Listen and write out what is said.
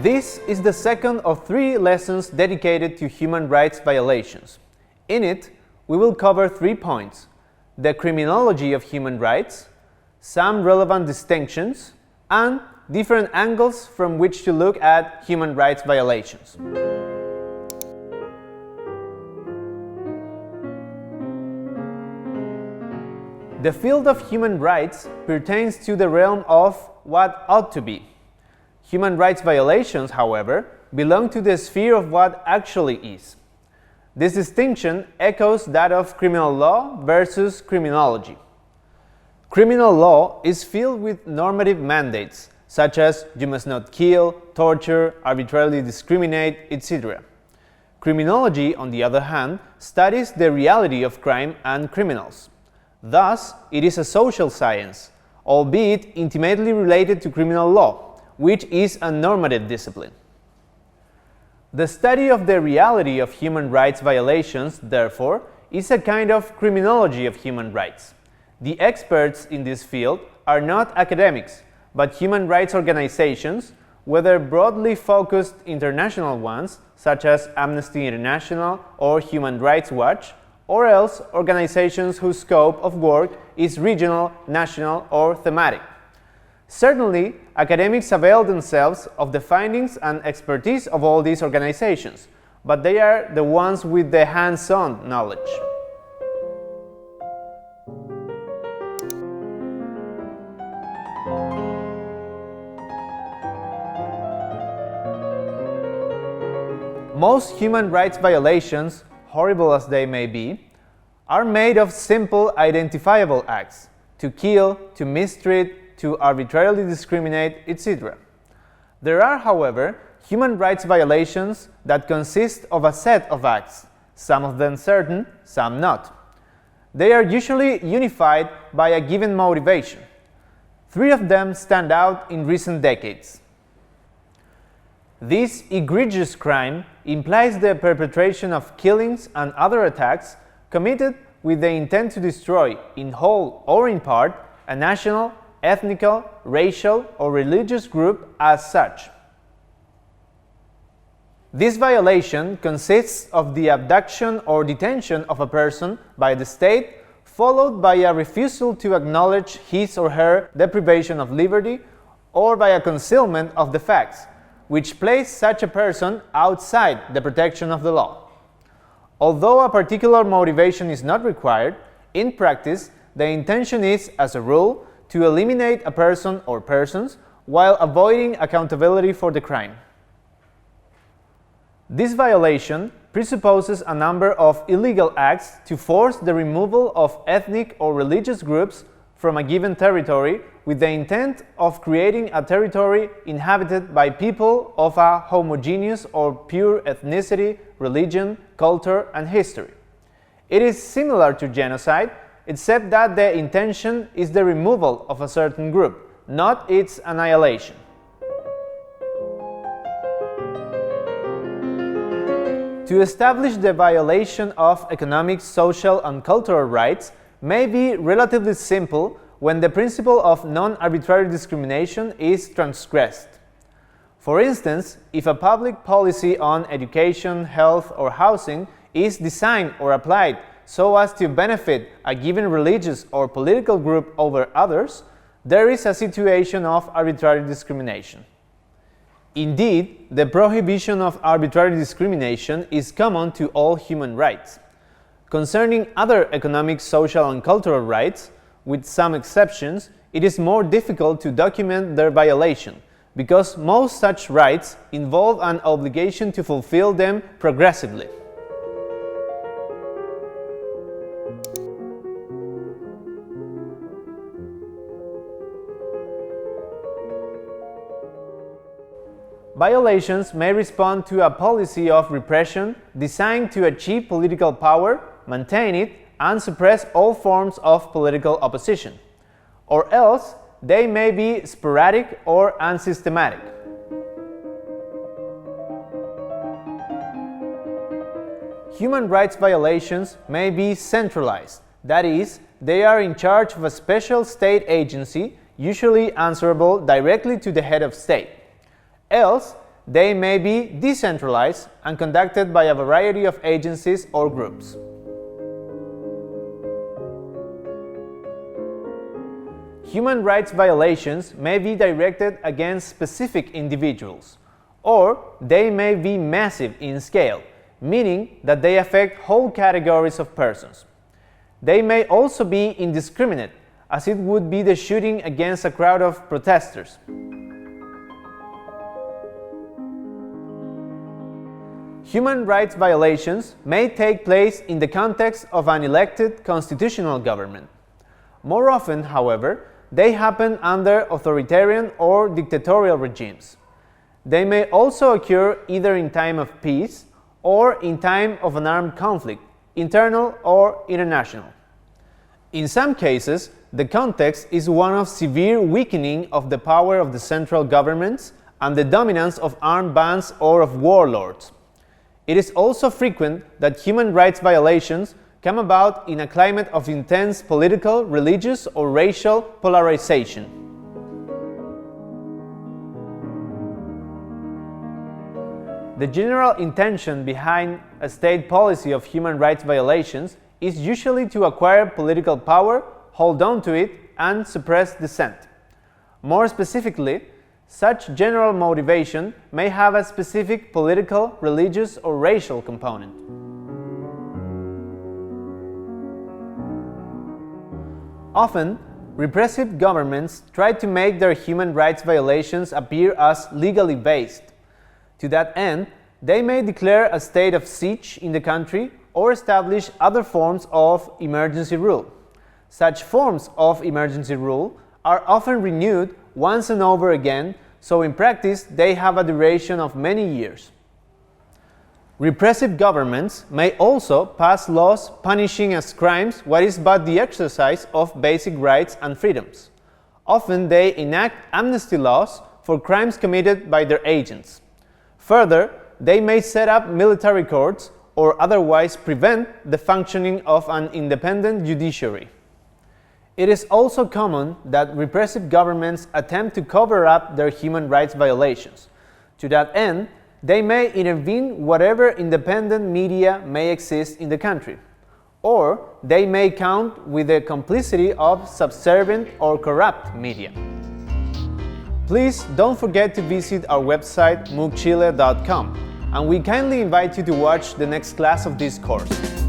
This is the second of 3 lessons dedicated to human rights violations. In it, we will cover 3 points: the criminology of human rights, some relevant distinctions, and different angles from which to look at human rights violations. The field of human rights pertains to the realm of what ought to be. Human rights violations, however, belong to the sphere of what actually is. This distinction echoes that of criminal law versus criminology. Criminal law is filled with normative mandates, such as you must not kill, torture, arbitrarily discriminate, etc. Criminology, on the other hand, studies the reality of crime and criminals. Thus, it is a social science, albeit intimately related to criminal law, which is a normative discipline. The study of the reality of human rights violations, therefore, is a kind of criminology of human rights. The experts in this field are not academics, but human rights organizations, whether broadly focused international ones, such as Amnesty International or Human Rights Watch, or else organizations whose scope of work is regional, national, or thematic. Certainly, academics avail themselves of the findings and expertise of all these organizations, but they are the ones with the hands-on knowledge. Most human rights violations, horrible as they may be, are made of simple identifiable acts: to kill, to mistreat, to arbitrarily discriminate, etc. There are, however, human rights violations that consist of a set of acts, some of them certain, some not. They are usually unified by a given motivation. 3 of them stand out in recent decades. This egregious crime implies the perpetration of killings and other attacks committed with the intent to destroy, in whole or in part, a national, ethnical, racial, or religious group as such. This violation consists of the abduction or detention of a person by the state, followed by a refusal to acknowledge his or her deprivation of liberty, or by a concealment of the facts, which place such a person outside the protection of the law. Although a particular motivation is not required, in practice, the intention is, as a rule, to eliminate a person or persons while avoiding accountability for the crime. This violation presupposes a number of illegal acts to force the removal of ethnic or religious groups from a given territory with the intent of creating a territory inhabited by people of a homogeneous or pure ethnicity, religion, culture, and history. It is similar to genocide, except that the intention is the removal of a certain group, not its annihilation. To establish the violation of economic, social, and cultural rights may be relatively simple when the principle of non-arbitrary discrimination is transgressed. For instance, if a public policy on education, health, or housing is designed or applied so as to benefit a given religious or political group over others, there is a situation of arbitrary discrimination. Indeed, the prohibition of arbitrary discrimination is common to all human rights. Concerning other economic, social, and cultural rights, with some exceptions, it is more difficult to document their violation, because most such rights involve an obligation to fulfill them progressively. Violations may respond to a policy of repression designed to achieve political power, maintain it, and suppress all forms of political opposition. Or else, they may be sporadic or unsystematic. Human rights violations may be centralized, that is, they are in charge of a special state agency, usually answerable directly to the head of state. Else, they may be decentralized and conducted by a variety of agencies or groups. Human rights violations may be directed against specific individuals, or they may be massive in scale, meaning that they affect whole categories of persons. They may also be indiscriminate, as it would be the shooting against a crowd of protesters. Human rights violations may take place in the context of an elected constitutional government. More often, however, they happen under authoritarian or dictatorial regimes. They may also occur either in time of peace or in time of an armed conflict, internal or international. In some cases, the context is one of severe weakening of the power of the central governments and the dominance of armed bands or of warlords. It is also frequent that human rights violations come about in a climate of intense political, religious, or racial polarization. The general intention behind a state policy of human rights violations is usually to acquire political power, hold on to it, and suppress dissent. More specifically, such general motivation may have a specific political, religious, or racial component. Often, repressive governments try to make their human rights violations appear as legally based. To that end, they may declare a state of siege in the country or establish other forms of emergency rule. Such forms of emergency rule are often renewed once and over again, so in practice they have a duration of many years. Repressive governments may also pass laws punishing as crimes what is but the exercise of basic rights and freedoms. Often they enact amnesty laws for crimes committed by their agents. Further, they may set up military courts or otherwise prevent the functioning of an independent judiciary. It is also common that repressive governments attempt to cover up their human rights violations. To that end, they may intervene whatever independent media may exist in the country, or they may count with the complicity of subservient or corrupt media. Please don't forget to visit our website mookchile.com, and we kindly invite you to watch the next class of this course.